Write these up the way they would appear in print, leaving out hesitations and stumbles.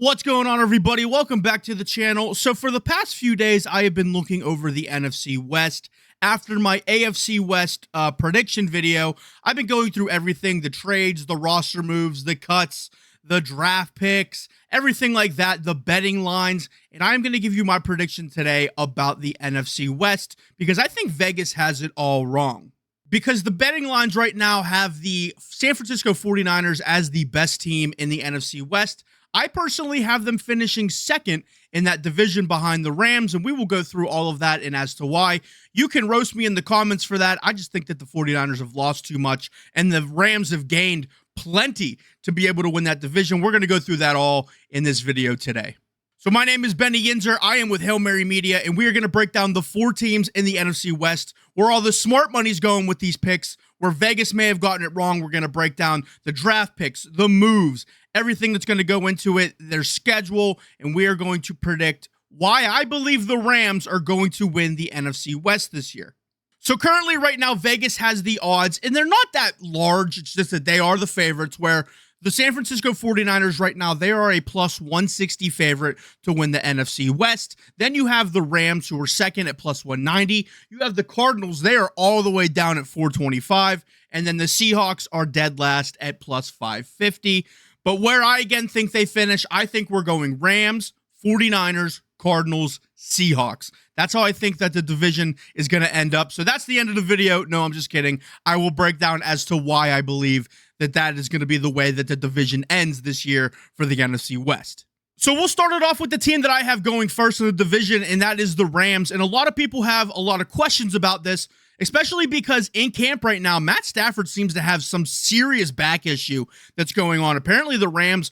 What's going on, everybody? Welcome back to the channel. So for the past few days, I have been looking over the NFC West. After my AFC West prediction video, I've been going through everything, the trades, the roster moves, the cuts, the draft picks, everything like that, the betting lines, and I'm going to give you my prediction today about the NFC West because I think Vegas has it all wrong. Because the betting lines right now have the San Francisco 49ers as the best team in the NFC West. I personally have them finishing second in that division behind the Rams, and we will go through all of that and as to why. You can roast me in the comments for that. I just think that the 49ers have lost too much, and the Rams have gained plenty to be able to win that division. We're going to go through that all in this video today. So my name is Benny Yinzer. I am with Hail Mary Media, and we are going to break down the 4 teams in the NFC West, where all the smart money's going with these picks, where Vegas may have gotten it wrong. We're going to break down the draft picks, the moves, everything that's going to go into it, their schedule, and we are going to predict why I believe the Rams are going to win the NFC West this year. So currently right now, Vegas has the odds, and they're not that large. It's just that they are the favorites, where the San Francisco 49ers right now, they are a plus 160 favorite to win the NFC West. Then you have the Rams, who are second at plus 190. You have the Cardinals, they are all the way down at 425. And then the Seahawks are dead last at plus 550. But where I again think they finish, I think we're going Rams, 49ers, Cardinals, Seahawks. That's how I think that the division is going to end up. So that's the end of the video. No, I'm just kidding. I will break down as to why I believe that that is going to be the way that the division ends this year for the NFC West. So we'll start it off with the team that I have going first in the division, and that is the Rams. And a lot of people have a lot of questions about this, especially because in camp right now, Matt Stafford seems to have some serious back issue that's going on. Apparently the Rams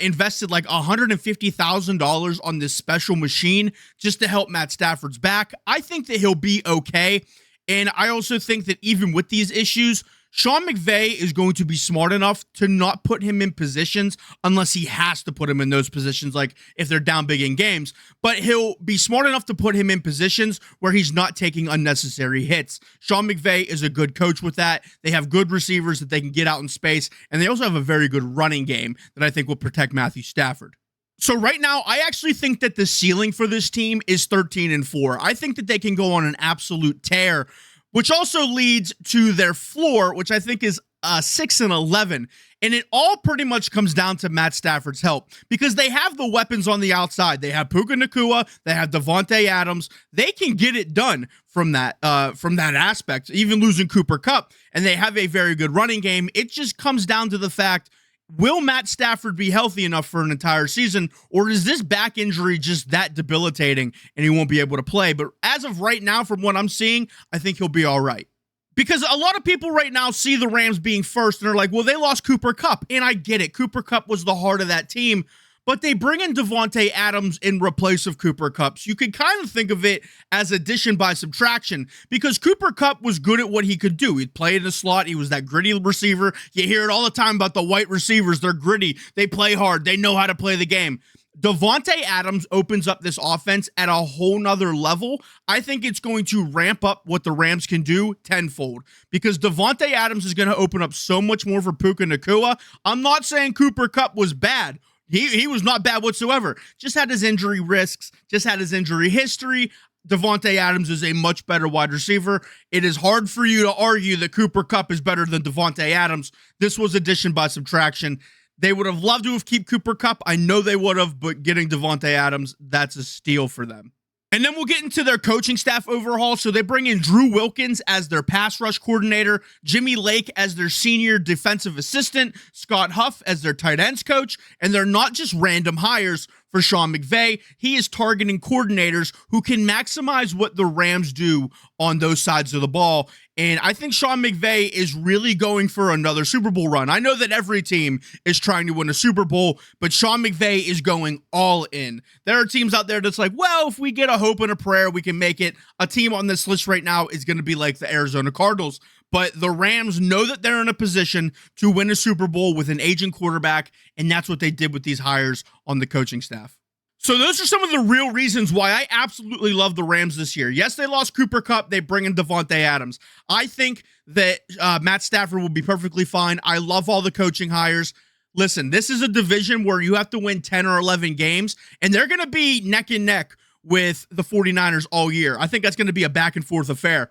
invested like $150,000 on this special machine just to help Matt Stafford's back. I think that he'll be okay. And I also think that even with these issues, Sean McVay is going to be smart enough to not put him in positions unless he has to put him in those positions, like if they're down big in games. But he'll be smart enough to put him in positions where he's not taking unnecessary hits. Sean McVay is a good coach with that. They have good receivers that they can get out in space, and they also have a very good running game that I think will protect Matthew Stafford. So right now, I actually think that the ceiling for this team is 13-4. I think that they can go on an absolute tear, which also leads to their floor, which I think is 6-11. And it all pretty much comes down to Matt Stafford's help because they have the weapons on the outside. They have Puka Nacua, they have Davante Adams. They can get it done from that aspect, even losing Cooper Kupp. And they have a very good running game. It just comes down to the fact, will Matt Stafford be healthy enough for an entire season, or is this back injury just that debilitating and he won't be able to play? But as of right now, from what I'm seeing, I think he'll be all right. Because a lot of people right now see the Rams being first and are like, well, they lost Cooper Kupp. And I get it. Cooper Kupp was the heart of that team. But they bring in Davante Adams in replace of Cooper Kupp. So you could kind of think of it as addition by subtraction because Cooper Kupp was good at what he could do. He'd play in the slot. He was that gritty receiver. You hear it all the time about the white receivers. They're gritty. They play hard. They know how to play the game. Davante Adams opens up this offense at a whole nother level. I think it's going to ramp up what the Rams can do tenfold because Davante Adams is going to open up so much more for Puka Nacua. I'm not saying Cooper Kupp was bad. He was not bad whatsoever. Just had his injury risks, just had his injury history. Davante Adams is a much better wide receiver. It is hard for you to argue that Cooper Kupp is better than Davante Adams. This was addition by subtraction. They would have loved to have kept Cooper Kupp. I know they would have, but getting Davante Adams, that's a steal for them. And then we'll get into their coaching staff overhaul. So they bring in Drew Wilkins as their pass rush coordinator, Jimmy Lake as their senior defensive assistant, Scott Huff as their tight ends coach, and they're not just random hires for Sean McVay. He is targeting coordinators who can maximize what the Rams do on those sides of the ball. And I think Sean McVay is really going for another Super Bowl run. I know that every team is trying to win a Super Bowl, but Sean McVay is going all in. There are teams out there that's like, well, if we get a hope and a prayer, we can make it. A team on this list right now is going to be like the Arizona Cardinals. But the Rams know that they're in a position to win a Super Bowl with an aging quarterback, and that's what they did with these hires on the coaching staff. So those are some of the real reasons why I absolutely love the Rams this year. Yes, they lost Cooper Kupp. They bring in Davante Adams. I think that Matt Stafford will be perfectly fine. I love all the coaching hires. Listen, this is a division where you have to win 10 or 11 games, and they're going to be neck and neck with the 49ers all year. I think that's going to be a back and forth affair.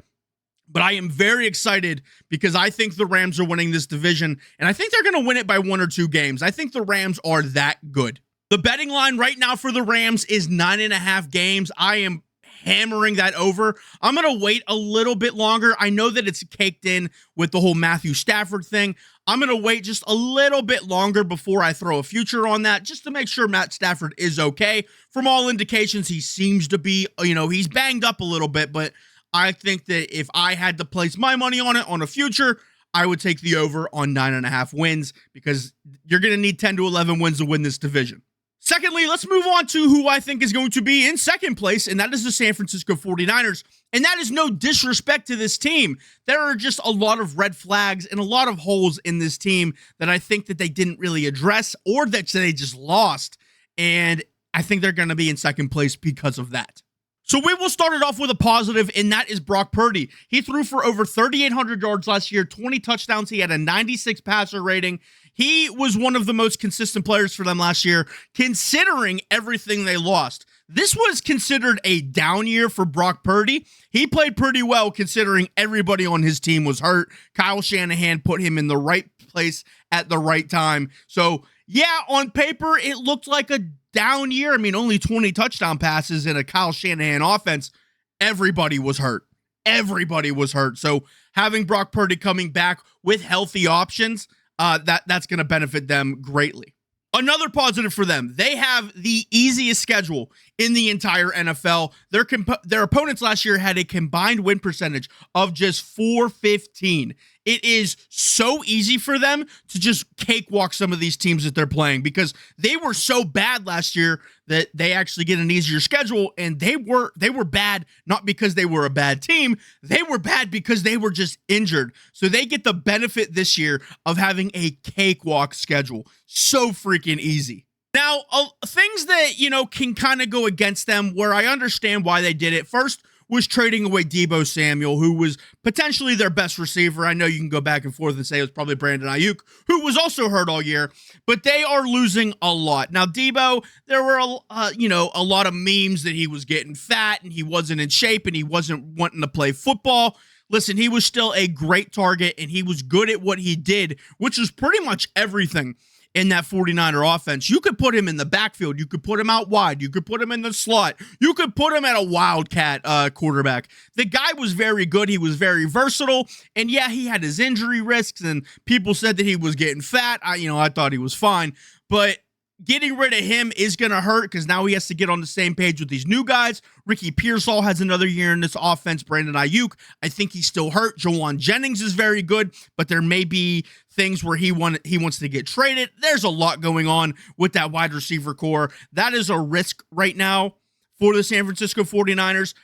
But I am very excited because I think the Rams are winning this division, and I think they're going to win it by 1 or 2 games. I think the Rams are that good. The betting line right now for the Rams is 9.5 games. I am hammering that over. I'm going to wait a little bit longer. I know that it's caked in with the whole Matthew Stafford thing. I'm going to wait just a little bit longer before I throw a future on that, just to make sure Matt Stafford is okay. From all indications, he seems to be, he's banged up a little bit, but I think that if I had to place my money on it on a future, I would take the over on 9.5 wins because you're going to need 10 to 11 wins to win this division. Secondly, let's move on to who I think is going to be in second place, and that is the San Francisco 49ers. And that is no disrespect to this team. There are just a lot of red flags and a lot of holes in this team that I think that they didn't really address or that they just lost. And I think they're going to be in second place because of that. So we will start it off with a positive, and that is Brock Purdy. He threw for over 3,800 yards last year, 20 touchdowns. He had a 96 passer rating. He was one of the most consistent players for them last year, considering everything they lost. This was considered a down year for Brock Purdy. He played pretty well considering everybody on his team was hurt. Kyle Shanahan put him in the right place at the right time. So, yeah, on paper, it looked like a down year. I mean, only 20 touchdown passes in a Kyle Shanahan offense. Everybody was hurt. Everybody was hurt. So having Brock Purdy coming back with healthy options, that's going to benefit them greatly. Another positive for them, they have the easiest schedule in the entire NFL. Their opponents last year had a combined win percentage of just .415. It is so easy for them to just cakewalk some of these teams that they're playing because they were so bad last year that they actually get an easier schedule, and they were bad not because they were a bad team. They were bad because they were just injured. So they get the benefit this year of having a cakewalk schedule. So freaking easy. Now, things that, can kind of go against them where I understand why they did it. First was trading away Deebo Samuel, who was potentially their best receiver. I know you can go back and forth and say it was probably Brandon Ayuk, who was also hurt all year, but they are losing a lot. Now, Deebo, there were, a lot of memes that he was getting fat and he wasn't in shape and he wasn't wanting to play football. Listen, he was still a great target and he was good at what he did, which was pretty much everything in that 49er offense. You could put him in the backfield. You could put him out wide. You could put him in the slot. You could put him at a wildcat quarterback. The guy was very good. He was very versatile. And yeah, he had his injury risks and people said that he was getting fat. I thought he was fine. But getting rid of him is going to hurt because now he has to get on the same page with these new guys. Ricky Pearsall has another year in this offense. Brandon Ayuk, I think he's still hurt. Jawan Jennings is very good, but there may be things where he wants to get traded. There's a lot going on with that wide receiver core. That is a risk right now for the San Francisco 49ers.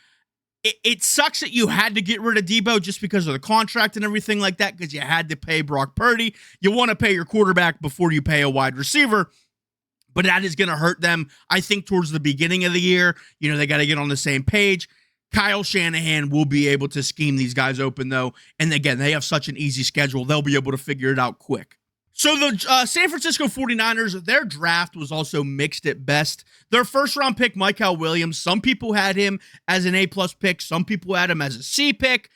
It sucks that you had to get rid of Deebo just because of the contract and everything like that because you had to pay Brock Purdy. You want to pay your quarterback before you pay a wide receiver. But that is going to hurt them, I think, towards the beginning of the year. They got to get on the same page. Kyle Shanahan will be able to scheme these guys open, though. And again, they have such an easy schedule. They'll be able to figure it out quick. So the San Francisco 49ers, their draft was also mixed at best. Their first-round pick, Mykel Williams, some people had him as an A-plus pick. Some people had him as a C pick.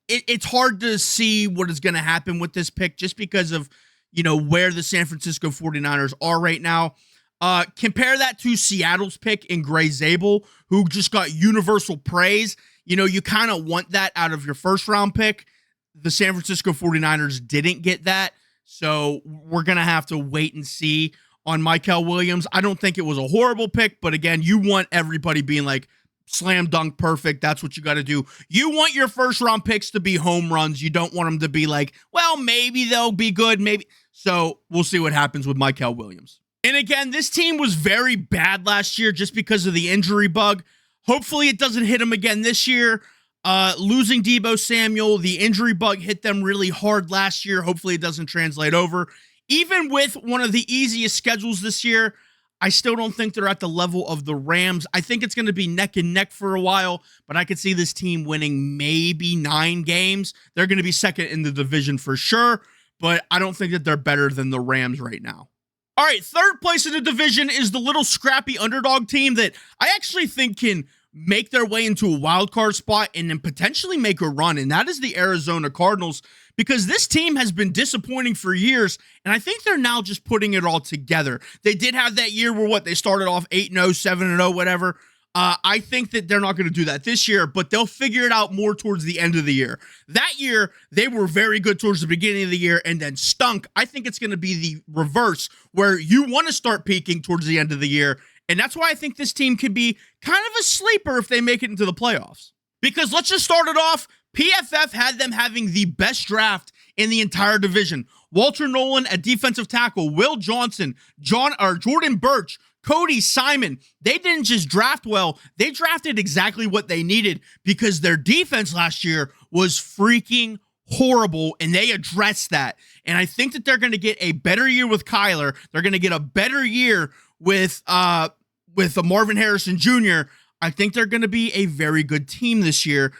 It's hard to see what is going to happen with this pick just because of where the San Francisco 49ers are right now. Compare that to Seattle's pick in Gray Zabel, who just got universal praise. You kind of want that out of your first round pick. The San Francisco 49ers didn't get that. So we're going to have to wait and see on Mykel Williams. I don't think it was a horrible pick, but again, you want everybody being like, slam dunk perfect. That's what you got to do. You want your first round picks to be home runs. You don't want them to be like, well, maybe they'll be good. Maybe. So we'll see what happens with Mykel Williams. And again, this team was very bad last year just because of the injury bug. Hopefully it doesn't hit them again this year. Losing Deebo Samuel, the injury bug hit them really hard last year. Hopefully it doesn't translate over. Even with one of the easiest schedules this year, I still don't think they're at the level of the Rams. I think it's going to be neck and neck for a while, but I could see this team winning maybe 9 games. They're going to be second in the division for sure. but I don't think that they're better than the Rams right now. All right, third place in the division is the little scrappy underdog team that I actually think can make their way into a wild card spot and then potentially make a run, and that is the Arizona Cardinals, because this team has been disappointing for years, and I think they're now just putting it all together. They did have that year where they started off 8-0, 7-0, whatever. I think that they're not going to do that this year, but they'll figure it out more towards the end of the year. That year, they were very good towards the beginning of the year and then stunk. I think it's going to be the reverse, where you want to start peaking towards the end of the year, and that's why I think this team could be kind of a sleeper if they make it into the playoffs. Because let's just start it off. PFF had them having the best draft in the entire division. Walter Nolan at defensive tackle, Will Johnson, Jordan Birch, Cody Simon. They didn't just draft well, they drafted exactly what they needed, because their defense last year was freaking horrible, and they addressed that. And I think that they're going to get a better year with Kyler. They're going to get a better year with Marvin Harrison Jr. I think they're going to be a very good team this year.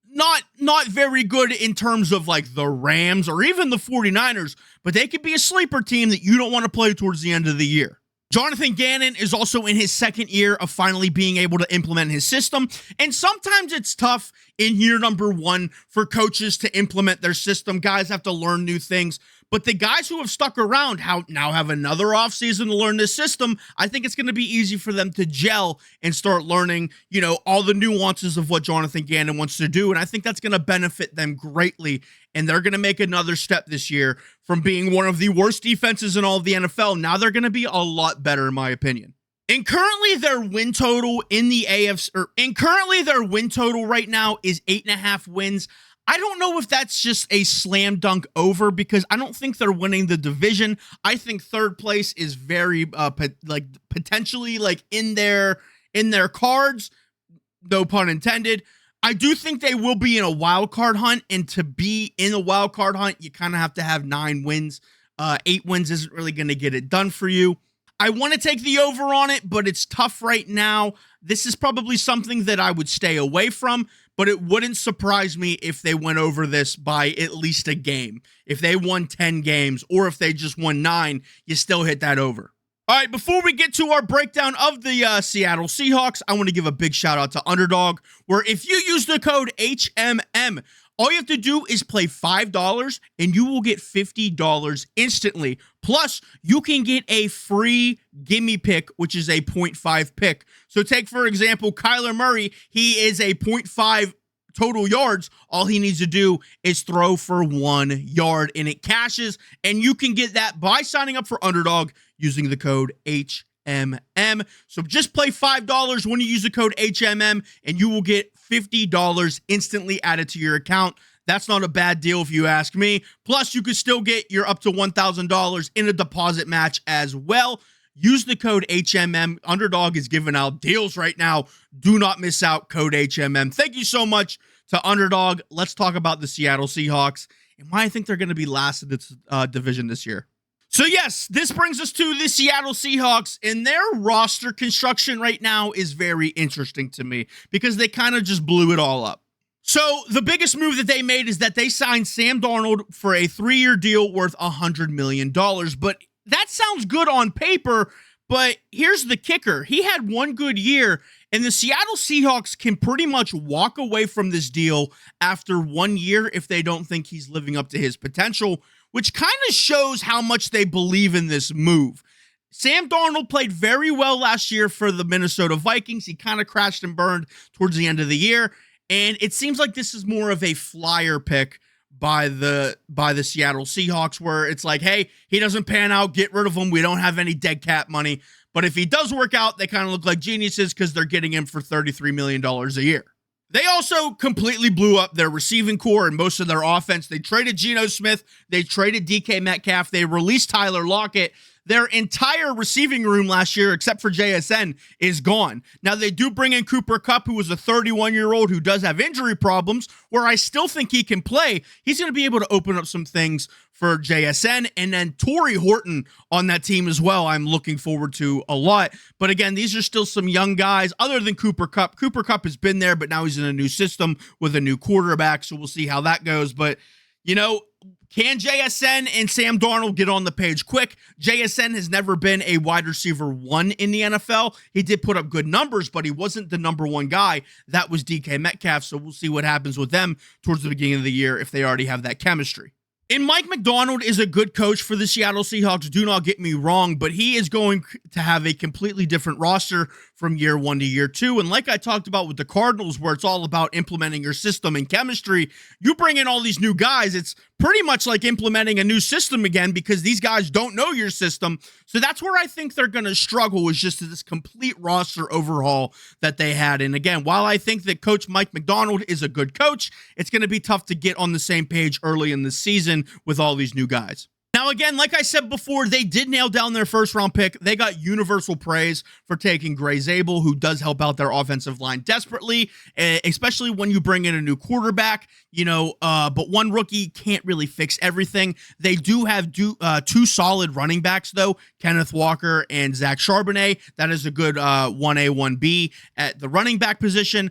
Not very good in terms of like the Rams or even the 49ers, but they could be a sleeper team that you don't want to play towards the end of the year. Jonathan Gannon is also in his second year of finally being able to implement his system, and sometimes it's tough in year number one for coaches to implement their system. Guys have to learn new things, but the guys who have stuck around now have another offseason to learn this system. I think it's going to be easy for them to gel and start learning, all the nuances of what Jonathan Gannon wants to do, and I think that's going to benefit them greatly, and they're going to make another step this year from being one of the worst defenses in all of the NFL. Now they're going to be a lot better, in my opinion. And currently their win total in the their win total right now is 8.5 wins. I don't know if that's just a slam dunk over, because I don't think they're winning the division. I think third place is very potentially in their cards, no pun intended. I do think they will be in a wild card hunt, and to be in a wild card hunt, you kind of have to have 9 wins. 8 wins isn't really going to get it done for you. I want to take the over on it, but it's tough right now. This is probably something that I would stay away from, but it wouldn't surprise me if they went over this by at least a game. If they won 10 games, or if they just won 9, you still hit that over. All right, before we get to our breakdown of the Seattle Seahawks, I want to give a big shout out to Underdog, where if you use the code HMM, all you have to do is play $5 and you will get $50 instantly. Plus, you can get a free gimme pick, which is a 0.5 pick. So take, for example, Kyler Murray. He is a 0.5 total yards. All he needs to do is throw for 1 yard, and it cashes, and you can get that by signing up for Underdog using the code HMM. So just play $5 when you use the code HMM, and you will get $50 instantly added to your account. That's not a bad deal if you ask me. Plus, you could still get your up to $1,000 in a deposit match as well. Use the code HMM. Underdog is giving out deals right now. Do not miss out. Code HMM. Thank you so much to Underdog. Let's talk about the Seattle Seahawks and why I think they're going to be last in this division this year. So yes, this brings us to the Seattle Seahawks, and their roster construction right now is very interesting to me because they kind of just blew it all up. So the biggest move that they made is that they signed Sam Darnold for a 3-year deal worth $100 million. But that sounds good on paper, but here's the kicker. He had one good year, and the Seattle Seahawks can pretty much walk away from this deal after 1 year if they don't think he's living up to his potential, which kind of shows how much they believe in this move. Sam Darnold played very well last year for the Minnesota Vikings. He kind of crashed and burned towards the end of the year, and it seems like this is more of a flyer pick by the Seattle Seahawks, where it's like, hey, he doesn't pan out, get rid of him. We don't have any dead cap money. But if he does work out, they kind of look like geniuses because they're getting him for $33 million a year. They also completely blew up their receiving core and most of their offense. They traded Geno Smith. They traded DK Metcalf. They released Tyler Lockett. Their entire receiving room last year, except for JSN, is gone. Now, they do bring in Cooper Kupp, who is a 31-year-old who does have injury problems, where I still think he can play. He's going to be able to open up some things for JSN. And then Torrey Horton on that team as well, I'm looking forward to a lot. But again, these are still some young guys other than Cooper Kupp. Cooper Kupp has been there, but now he's in a new system with a new quarterback, so we'll see how that goes. But, Can JSN and Sam Darnold get on the page quick? JSN has never been a wide receiver 1 in the NFL. He did put up good numbers, but he wasn't the number 1 guy. That was DK Metcalf, so we'll see what happens with them towards the beginning of the year if they already have that chemistry. And Mike Macdonald is a good coach for the Seattle Seahawks, do not get me wrong, but he is going to have a completely different roster from year 1 to year 2. And like I talked about with the Cardinals, where it's all about implementing your system and chemistry, you bring in all these new guys, it's pretty much like implementing a new system again because these guys don't know your system. So that's where I think they're going to struggle, is just this complete roster overhaul that they had. And again, while I think that Coach Mike Macdonald is a good coach, it's going to be tough to get on the same page early in the season with all these new guys. Now, again, like I said before, they did nail down their first-round pick. They got universal praise for taking Gray Zabel, who does help out their offensive line desperately, especially when you bring in a new quarterback, but one rookie can't really fix everything. They do have two solid running backs, though, Kenneth Walker and Zach Charbonnet. That is a good 1A, 1B at the running back position.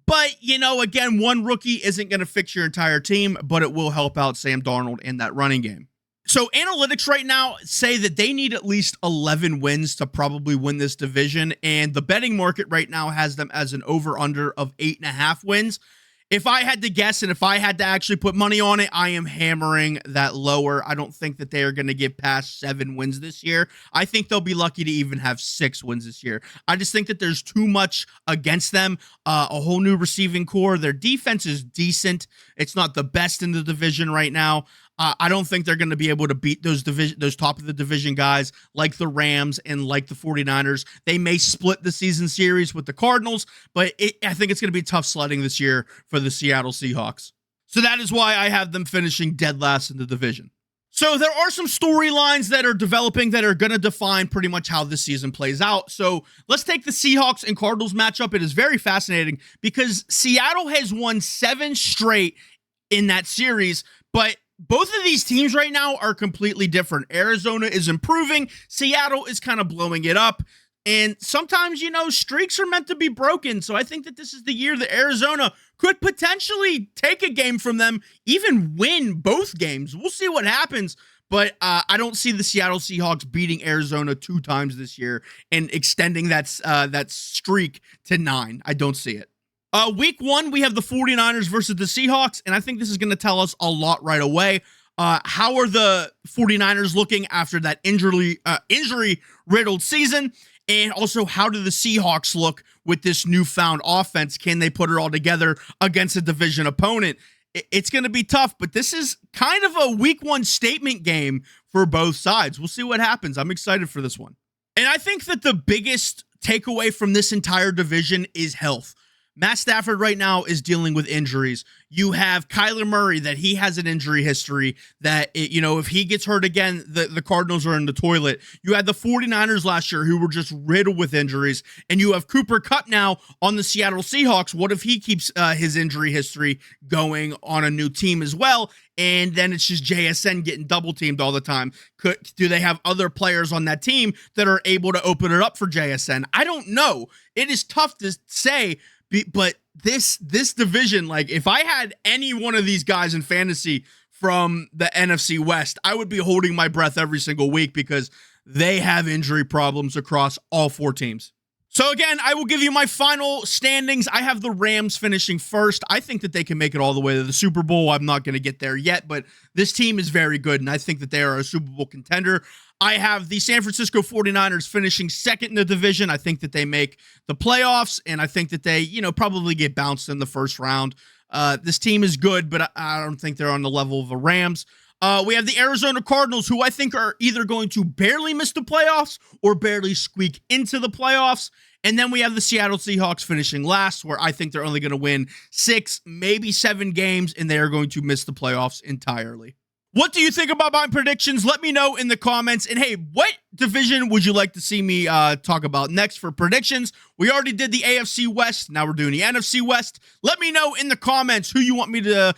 But, again, one rookie isn't going to fix your entire team, but it will help out Sam Darnold in that running game. So analytics right now say that they need at least 11 wins to probably win this division, and the betting market right now has them as an over-under of 8.5 wins. If I had to guess and if I had to actually put money on it, I am hammering that lower. I don't think that they are going to get past 7 wins this year. I think they'll be lucky to even have 6 wins this year. I just think that there's too much against them. A whole new receiving core. Their defense is decent. It's not the best in the division right now. I don't think they're going to be able to beat those top of the division guys like the Rams and like the 49ers. They may split the season series with the Cardinals, but I think it's going to be tough sledding this year for the Seattle Seahawks. So that is why I have them finishing dead last in the division. So there are some storylines that are developing that are going to define pretty much how this season plays out. So let's take the Seahawks and Cardinals matchup. It is very fascinating because Seattle has won 7 straight in that series, but both of these teams right now are completely different. Arizona is improving. Seattle is kind of blowing it up. And sometimes, streaks are meant to be broken. So I think that this is the year that Arizona could potentially take a game from them, even win both games. We'll see what happens. But I don't see the Seattle Seahawks beating Arizona 2 times this year and extending that streak to 9. I don't see it. Week 1, we have the 49ers versus the Seahawks, and I think this is going to tell us a lot right away. How are the 49ers looking after that injury-riddled season? And also, how do the Seahawks look with this newfound offense? Can they put it all together against a division opponent? It's going to be tough, but this is kind of a week 1 statement game for both sides. We'll see what happens. I'm excited for this one. And I think that the biggest takeaway from this entire division is health. Matt Stafford right now is dealing with injuries. You have Kyler Murray, that he has an injury history that, if he gets hurt again, the Cardinals are in the toilet. You had the 49ers last year who were just riddled with injuries. And you have Cooper Kupp now on the Seattle Seahawks. What if he keeps his injury history going on a new team as well? And then it's just JSN getting double teamed all the time. Do they have other players on that team that are able to open it up for JSN? I don't know. It is tough to say. But this division, like if I had any one of these guys in fantasy from the NFC West, I would be holding my breath every single week because they have injury problems across all 4 teams. So again, I will give you my final standings. I have the Rams finishing first. I think that they can make it all the way to the Super Bowl. I'm not going to get there yet, but this team is very good, and I think that they are a Super Bowl contender. I have the San Francisco 49ers finishing second in the division. I think that they make the playoffs, and I think that they, probably get bounced in the first round. This team is good, but I don't think they're on the level of the Rams. We have the Arizona Cardinals, who I think are either going to barely miss the playoffs or barely squeak into the playoffs. And then we have the Seattle Seahawks finishing last, where I think they're only going to win 6, maybe 7 games, and they are going to miss the playoffs entirely. What do you think about my predictions? Let me know in the comments. And hey, what division would you like to see me talk about next for predictions? We already did the AFC West. Now we're doing the NFC West. Let me know in the comments who you want me to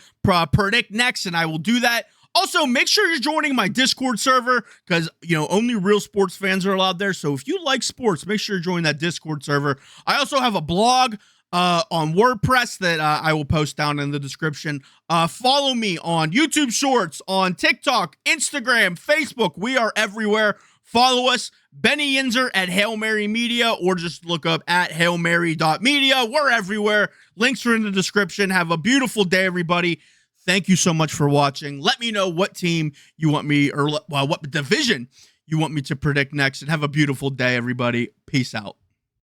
predict next, and I will do that. Also, make sure you're joining my Discord server because, only real sports fans are allowed there. So if you like sports, make sure you're joining that Discord server. I also have a blog. on WordPress that I will post down in the description. Follow me on YouTube Shorts, on TikTok, Instagram, Facebook. We are everywhere. Follow us, Benny Yinzer at Hail Mary Media, or just look up at hailmary.media. We're everywhere. Links are in the description. Have a beautiful day, everybody. Thank you so much for watching. Let me know what team you want me, or what division you want me to predict next, and have a beautiful day, everybody. Peace out.